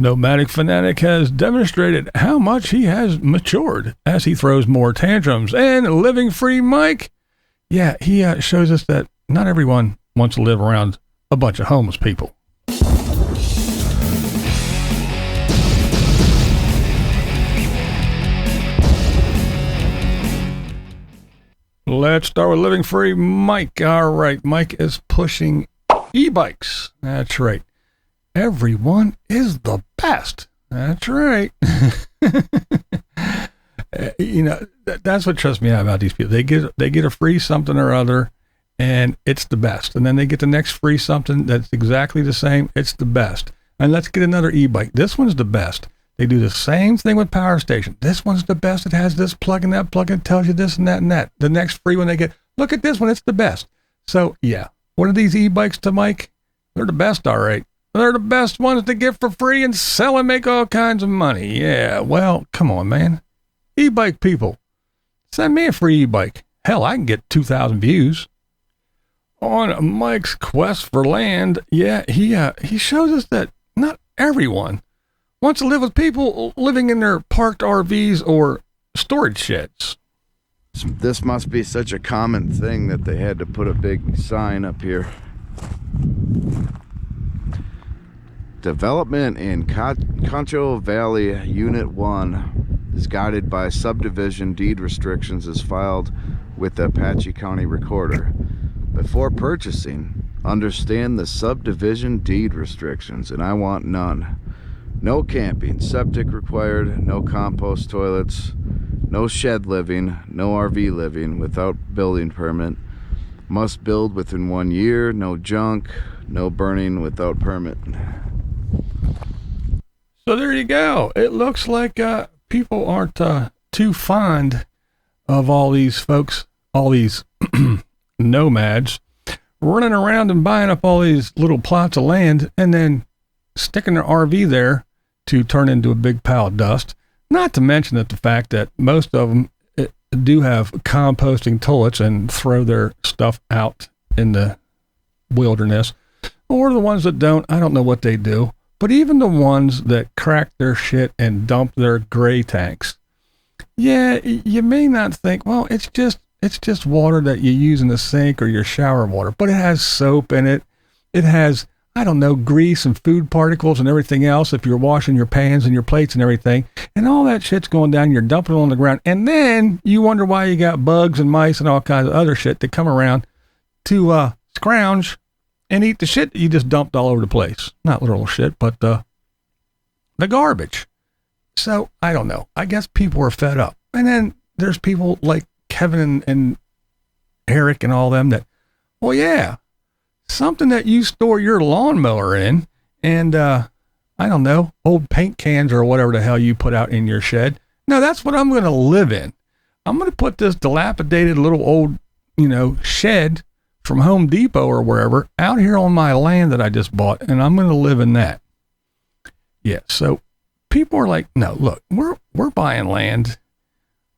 Nomadic Fanatic has demonstrated how much he has matured as he throws more tantrums. And Living Free Mike, yeah, he shows us that not everyone wants to live around a bunch of homeless people. Let's start with Living Free Mike. All right, Mike is pushing e-bikes. That's right. Everyone is the best. That's right. You know, that's what trips me out about these people. They get a free something or other, and it's the best. And then they get the next free something that's exactly the same. It's the best. And let's get another e-bike. This one's the best. They do the same thing with Power Station. This one's the best. It has this plug and that plug and tells you this and that and that. The next free one they get, look at this one. It's the best. So, yeah. What are these e-bikes to Mike? They're the best, all right. They're the best ones to get for free and sell and make all kinds of money. Yeah, well, come on, man. E-bike people, send me a free e-bike. Hell, I can get 2,000 views. On Mike's quest for land, yeah, he shows us that not everyone wants to live with people living in their parked RVs or storage sheds. This must be such a common thing that they had to put a big sign up here. Development in Concho Valley Unit 1 is guided by subdivision deed restrictions as filed with the Apache County Recorder. Before purchasing, understand the subdivision deed restrictions, and I want none. No camping, septic required, no compost toilets, no shed living, no RV living without building permit. Must build within 1 year, no junk, no burning without permit. So there you go. It looks like people aren't too fond of all these folks, all these nomads, running around and buying up all these little plots of land and then sticking their RV there to turn into a big pile of dust. Not to mention that the fact that most of them do have composting toilets and throw their stuff out in the wilderness. Or the ones that don't, I don't know what they do. But even the ones that crack their shit and dump their gray tanks, yeah, you may not think, well, it's just water that you use in the sink or your shower water, but it has soap in it. It has, I don't know, grease and food particles and everything else if you're washing your pans and your plates and everything. And all that shit's going down, you're dumping it on the ground. And then you wonder why you got bugs and mice and all kinds of other shit that come around to scrounge and eat the shit that you just dumped all over the place. Not literal shit, but the garbage. So, I don't know. I guess people are fed up. And then there's people like Kevin and Eric and all them that, well, yeah, something that you store your lawnmower in and, I don't know, old paint cans or whatever the hell you put out in your shed. No, that's what I'm going to live in. I'm going to put this dilapidated little old, shed from Home Depot or wherever out here on my land that I just bought, and I'm going to live in that. Yeah. So people are like, no, look, we're buying land.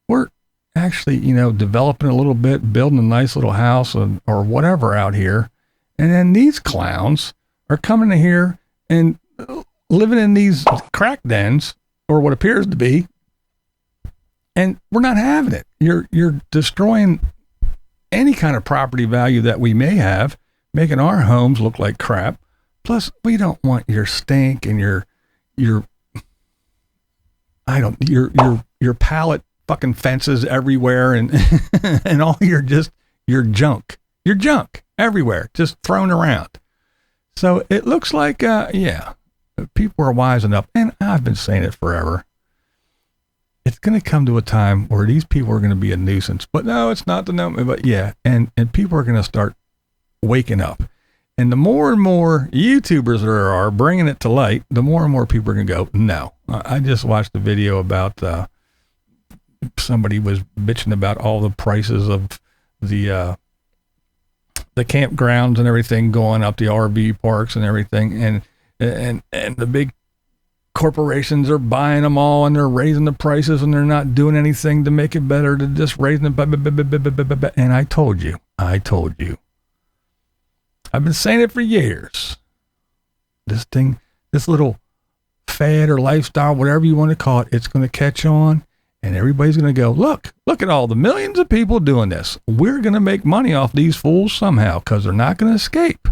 We're actually, developing a little bit, building a nice little house or whatever out here. And then these clowns are coming in here and living in these crack dens or what appears to be. And we're not having it. You're destroying any kind of property value that we may have, making our homes look like crap. Plus, we don't want your stink and your pallet fucking fences everywhere and and all your junk everywhere, just thrown around. So it looks like, people are wising up, and I've been saying it forever. It's going to come to a time where these people are going to be a nuisance, but no, it's not the number, but yeah. And people are going to start waking up, and the more and more YouTubers there are bringing it to light, the more and more people are going to go, no. I just watched a video about, somebody was bitching about all the prices of the campgrounds and everything going up, the RV parks and everything. And the big corporations are buying them all and they're raising the prices and they're not doing anything to make it better. They're just raising them. And I told you, I've been saying it for years. This little fad or lifestyle, whatever you want to call it, it's going to catch on, and everybody's going to go, look at all the millions of people doing this. We're going to make money off these fools somehow, because they're not going to escape.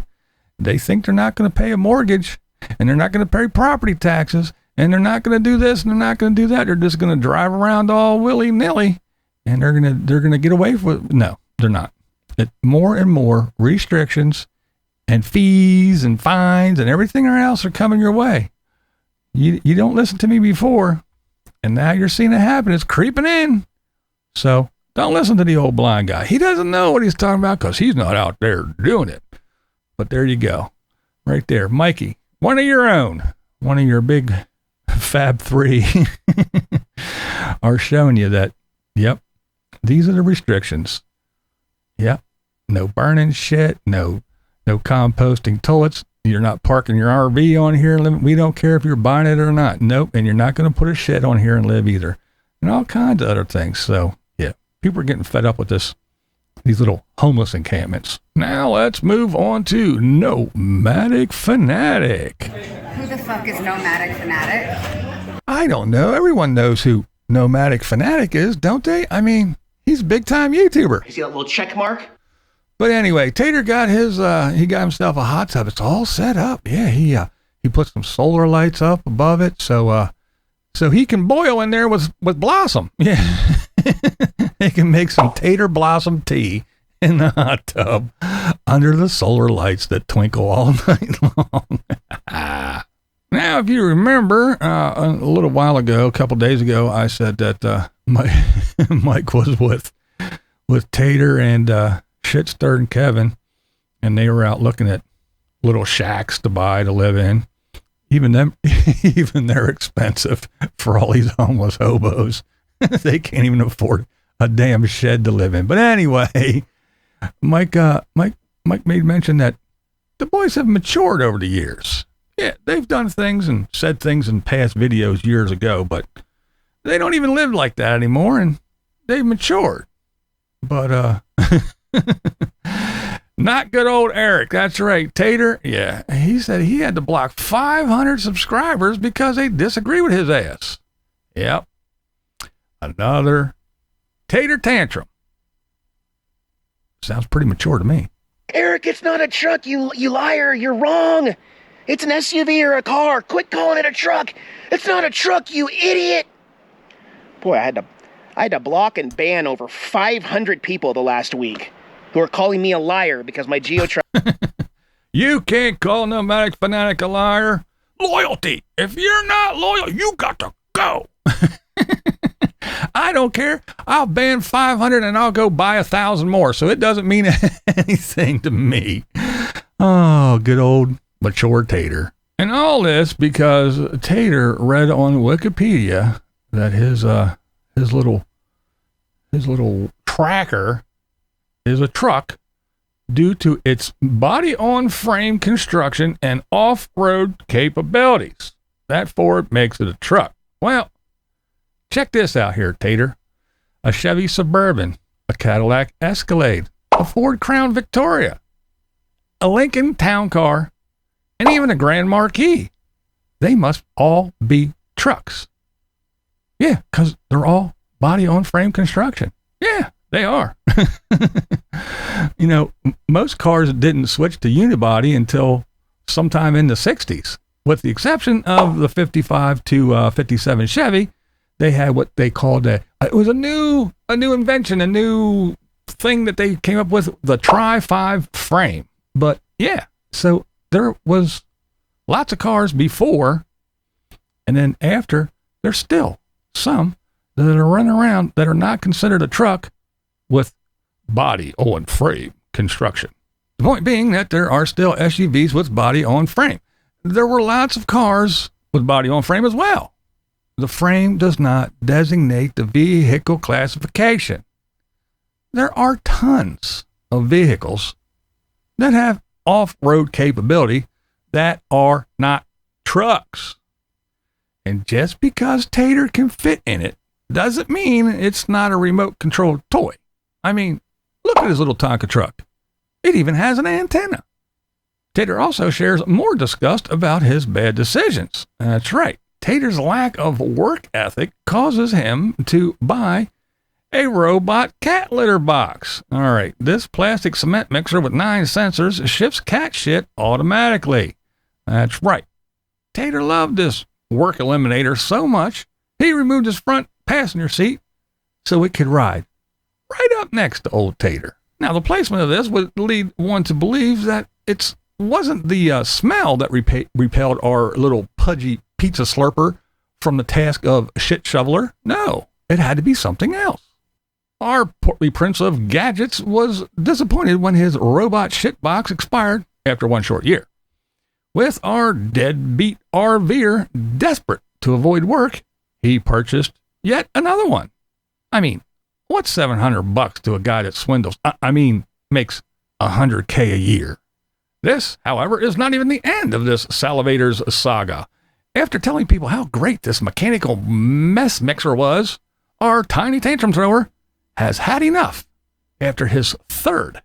They think they're not going to pay a mortgage, and they're not going to pay property taxes, and they're not going to do this, and they're not going to do that. They're just going to drive around all willy-nilly, and they're going to get away with it. No, they're not. More and more restrictions and fees and fines and everything else are coming your way. You don't listen to me before, and now you're seeing it happen. It's creeping in. So don't listen to the old blind guy. He doesn't know what he's talking about because he's not out there doing it. But there you go. Right there. Mikey, one of your own, one of your big Fab 3 are showing you that, yep, these are the restrictions. Yep. No burning shit. No composting toilets. You're not parking your RV on here and living. We don't care if you're buying it or not. Nope. And you're not going to put a shed on here and live either. And all kinds of other things. So, yeah, people are getting fed up with these little homeless encampments. Now let's move on to Nomadic Fanatic. Who the fuck is Nomadic Fanatic? I don't know. Everyone knows who Nomadic Fanatic is, don't they? I mean, he's a big time YouTuber. You see that little check mark? But anyway, Tater got he got himself a hot tub. It's all set up. Yeah, he put some solar lights up above it, so he can boil in there with blossom. Yeah, he can make some tater blossom tea in the hot tub under the solar lights that twinkle all night long. Now, if you remember, a little while ago, a couple days ago, I said that Mike was with Tater and Shit Stirred Kevin, and they were out looking at little shacks to buy to live in. Even they're expensive for all these homeless hobos. They can't even afford a damn shed to live in. But anyway, Mike made mention that the boys have matured over the years. Yeah, they've done things and said things in past videos years ago, but they don't even live like that anymore, and they've matured. But not good old Eric. That's right. Tater. Yeah. He said he had to block 500 subscribers because they disagree with his ass. Yep. Another Tater tantrum. Sounds pretty mature to me. Eric, it's not a truck, you liar. You're wrong. It's an SUV or a car. Quit calling it a truck. It's not a truck, you idiot. Boy, I had to block and ban over 500 people the last week who are calling me a liar because my GeoTrack. You can't call Nomadic Fanatic a liar. Loyalty. If you're not loyal, you got to go. I don't care. I'll ban 500 and I'll go buy 1,000 more. So it doesn't mean anything to me. Oh, good old mature Tater. And all this because Tater read on Wikipedia that his little tracker is a truck due to its body-on-frame construction and off-road capabilities. That Ford makes it a truck. Well, check this out here, Tater. A Chevy Suburban, a Cadillac Escalade, a Ford Crown Victoria, a Lincoln Town Car, and even a Grand Marquis. They must all be trucks. Yeah, because they're all body-on-frame construction. Yeah, they are. You know, most cars didn't switch to unibody until sometime in the 60s. With the exception of the 55 to 57 Chevy, they had what they called it was a new invention, a new thing that they came up with, the Tri-5 frame. But yeah, so there was lots of cars before, and then after, there's still some that are running around that are not considered a truck with body on frame construction. The point being that there are still SUVs with body on frame. There were lots of cars with body on frame as well. The frame does not designate the vehicle classification. There are tons of vehicles that have off-road capability that are not trucks. And just because Tater can fit in it doesn't mean it's not a remote controlled toy. I mean, look at his little Tonka truck. It even has an antenna. Tater also shares more disgust about his bad decisions. That's right. Tater's lack of work ethic causes him to buy a robot cat litter box. All right, this plastic cement mixer with 9 sensors shifts cat shit automatically. That's right. Tater loved this work eliminator so much, he removed his front passenger seat so it could ride right up next to old Tater. Now, the placement of this would lead one to believe that it wasn't the smell that repelled our little pudgy pizza slurper from the task of shit shoveler. No, it had to be something else. Our portly prince of gadgets was disappointed when his robot shit box expired after 1 short year. With our deadbeat RVer desperate to avoid work, he purchased yet another one. I mean, what's $700 to a guy that swindles? Makes $100K a year. This, however, is not even the end of this salivator's saga. After telling people how great this mechanical mess mixer was, our tiny tantrum thrower has had enough after his 3rd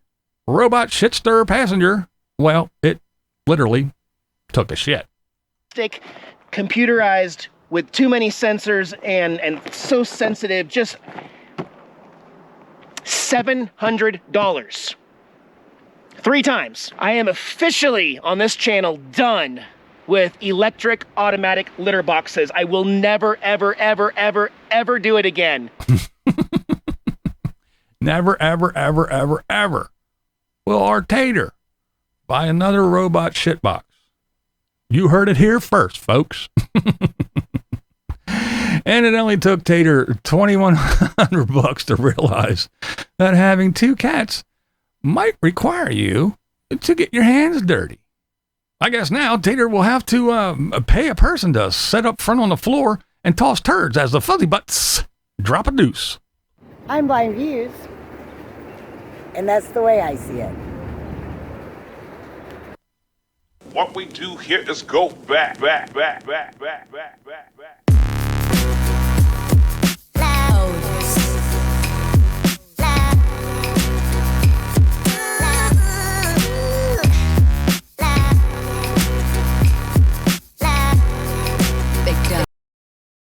robot shit stir passenger, well, it literally took a shit. Computerized with too many sensors and so sensitive, just $700. 3 times. I am officially on this channel done with electric automatic litter boxes. I will never, ever, ever, ever, ever do it again. Never, ever, ever, ever, ever will our Tater buy another robot shitbox. You heard it here first, folks. And it only took Tater $2,100 to realize that having 2 cats might require you to get your hands dirty. I guess now Tater will have to pay a person to sit up front on the floor and toss turds as the fuzzy butts drop a deuce. I'm BlindViews, and that's the way I see it. What we do here is go back.